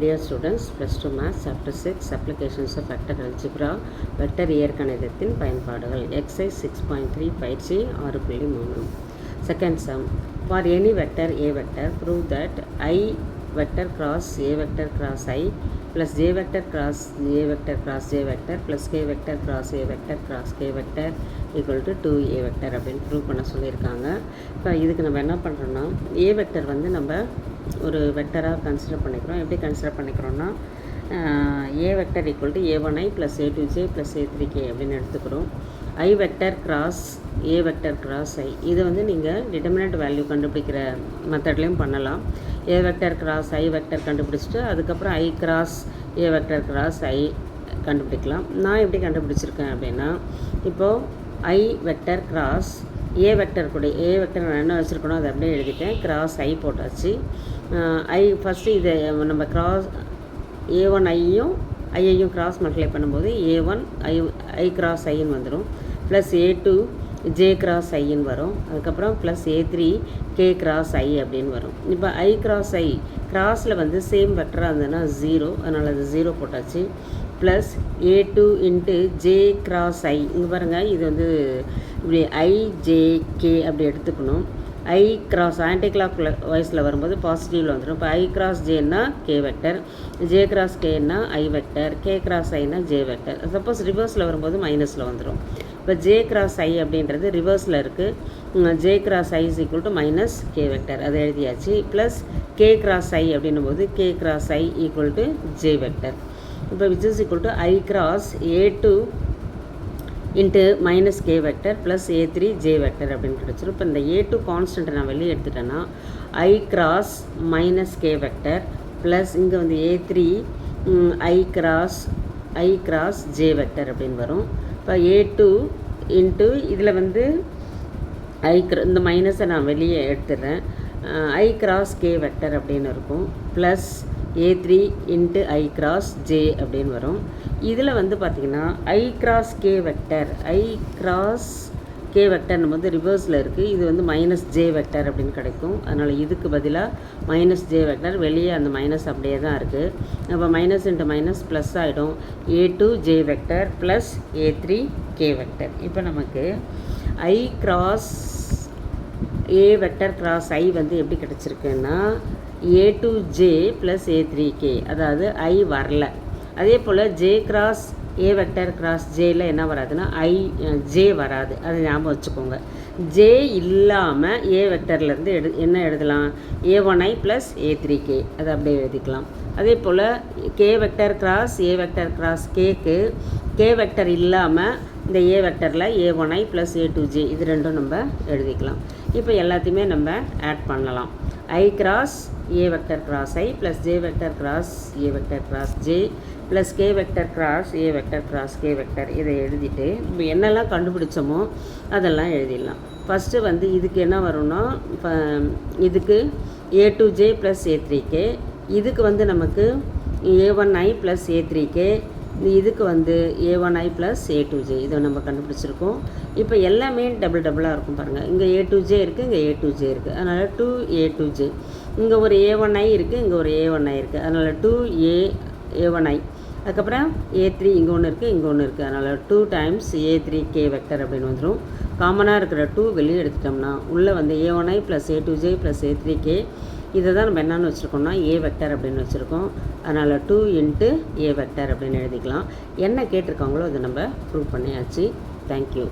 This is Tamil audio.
Dear students, plus 2 Maths, Chapter 6, Applications of Vector Algebra, Vector இயற்கணிதத்தின் பயன்பாடுகள், Exercise 6.3, பயிற்சி 6.3. Second sum, for any vector A vector, prove that I vector cross A vector cross I plus J vector cross A vector cross J vector plus K vector cross A vector cross K vector equal to 2A vector அப்படின்னு ப்ரூவ் பண்ண சொல்லியிருக்காங்க. இப்போ இதுக்கு நம்ம என்ன பண்ணுறோன்னா, A வெக்டர் வந்து நம்ம ஒரு வெக்டராக கன்சிடர் பண்ணிக்கிறோம். எப்படி கன்சிடர் பண்ணிக்கிறோன்னா, A vector equal to A1I plus A2J plus A3K அப்படின்னு எடுத்துக்கிறோம். I vector cross A vector cross I, இது வந்து நீங்கள் டிட்டர்மினன்ட் வேல்யூ கண்டுபிடிக்கிற மெத்தட்லேயும் பண்ணலாம். A vector cross I vector கண்டுபிடிச்சிட்டு அதுக்கப்புறம் I cross A vector cross I கண்டுபிடிக்கலாம். நான் எப்படி கண்டுபிடிச்சிருக்கேன் அப்படின்னா, இப்போது I vector cross A vector கூட A வெக்டர் நான் என்ன வச்சுருக்கணும் அதை அப்படியே எழுதிட்டேன். கிராஸ் I போட்டாச்சு. I ஃபஸ்ட்டு இதை நம்ம கிராஸ் A1ஐயும் ஐயையும் கிராஸ் மல்டிப்ளை பண்ணும்போது A1 I கிராஸ் ஐன்னு வந்துடும், ப்ளஸ் A2 J கிராஸ் ஐன்னு வரும், அதுக்கப்புறம் plus A3 K cross I அப்படின்னு வரும். இப்போ I கிராஸ் I கிராஸில் வந்து சேம் வெக்டராக இருந்ததுன்னா 0, அதனால் அது 0 போட்டாச்சு. Plus A2 into J cross I, இங்கே பாருங்கள், இது வந்து இப்படி IJK அப்படி எடுத்துக்கணும். I கிராஸ் ஆன்டி கிளாக் வைஸில் வரும்போது பாசிட்டிவில் வந்துடும். இப்போ I கிராஸ் Jன்னா K வெக்டர், J கிராஸ் Kன்னா I வெக்டர், K கிராஸ் Iனா J வெக்டர். சப்போஸ் ரிவர்ஸில் வரும்போது மைனஸில் வந்துடும். இப்போ J கிராஸ் I அப்படின்றது ரிவர்ஸில் இருக்குது. J cross I is equal to minus K vector, அதை எழுதியாச்சு. ப்ளஸ் K கிராஸ் I அப்படின்னும் போது K cross I equal to J vector. இப்போ which is equal to I cross A2 into minus K vector plus A3 J vector அப்படின்னு கிடச்சிடும். இப்போ இந்த A2 கான்ஸ்டன்ட்டை நான் வெளியே எடுத்துட்டேன்னா I cross minus K vector plus இங்கே வந்து A3 I cross J vector அப்படின்னு வரும். இப்போ A2 இன்ட்டு இதில் வந்து இந்த மைனஸை நான் வெளியே எடுத்துடுறேன். I கிராஸ் K வெக்டர் அப்படின்னு இருக்கும், plus A3 into I cross J அப்படின்னு வரும். இதில் வந்து பார்த்திங்கன்னா I cross K vector, I cross K வெக்டர்னு வந்து ரிவர்ஸில் இருக்குது. இது வந்து மைனஸ் J வெக்டர் அப்படின்னு கிடைக்கும். அதனால் இதுக்கு பதிலாக மைனஸ் J வெக்டர், வெளியே அந்த மைனஸ் அப்படியே தான் இருக்குது. அப்போ மைனஸ் இன்ட்டு மைனஸ் ப்ளஸ் ஆகிடும். A2 J vector plus A3 K vector. இப்போ நமக்கு I cross A vector cross I வந்து எப்படி கிடச்சிருக்குன்னா A2J ப்ளஸ் A3K, அதாவது I வரல. அதே போல் J cross A vector cross Jயில் என்ன வராதுன்னா J வராது, அதை ஞாபகம் வச்சுக்கோங்க. J இல்லாமல் A வெக்டர்லேருந்து என்ன எழுதலாம், A1I ப்ளஸ் A3K, அதை அப்படியே எழுதிக்கலாம். அதே போல் K vector cross A vector cross Kக்கு K வெக்டர் இல்லாமல் இந்த A வெக்டரில் A1I ப்ளஸ் A2J, இது ரெண்டும் நம்ம எழுதிக்கலாம். இப்போ எல்லாத்தையுமே நம்ம ஆட் பண்ணலாம். I cross A vector cross I plus J vector cross A vector cross J plus K vector cross A vector cross K vector, இதை எழுதிட்டு இப்போ என்னெல்லாம் கண்டுபிடிச்சோமோ அதெல்லாம் எழுதிடலாம். ஃபஸ்ட்டு வந்து இதுக்கு என்ன வரும்னா, இதுக்கு A2J ப்ளஸ் A3K, இதுக்கு வந்து நமக்கு A1I ப்ளஸ் A3K, இதுக்கு வந்து A1I ப்ளஸ் A2J, இதை நம்ம கண்டுபிடிச்சிருக்கோம். இப்போ எல்லாமே டபுளாக இருக்கும் பாருங்கள். இங்கே A2J இருக்குது, இங்கே A2J இருக்குது, அதனால் 2A2J. இங்கே ஒரு A1I இருக்குது, இங்கே ஒரு A1I இருக்குது, அதனால் 2A1I. அதுக்கப்புறம் A3 இங்கே ஒன்று இருக்குது, இங்கே ஒன்று இருக்குது, அதனால் 2 டைம்ஸ் A3K வெக்டர் அப்படின்னு வந்துடும். காமனாக இருக்கிற 2 வெளியே எடுத்துட்டோம்னா உள்ளே வந்து A1I plus A2J plus A3K, இதை தான் நம்ம என்னென்னு வச்சுருக்கோம்னா A வெக்டர் அப்படின்னு வச்சுருக்கோம். அதனால் 2 இன்ட்டு A வெக்டர் அப்படின்னு எழுதிக்கலாம். என்ன கேட்டிருக்காங்களோ அதை நம்ம ப்ரூவ் பண்ணியாச்சு. தேங்க்யூ.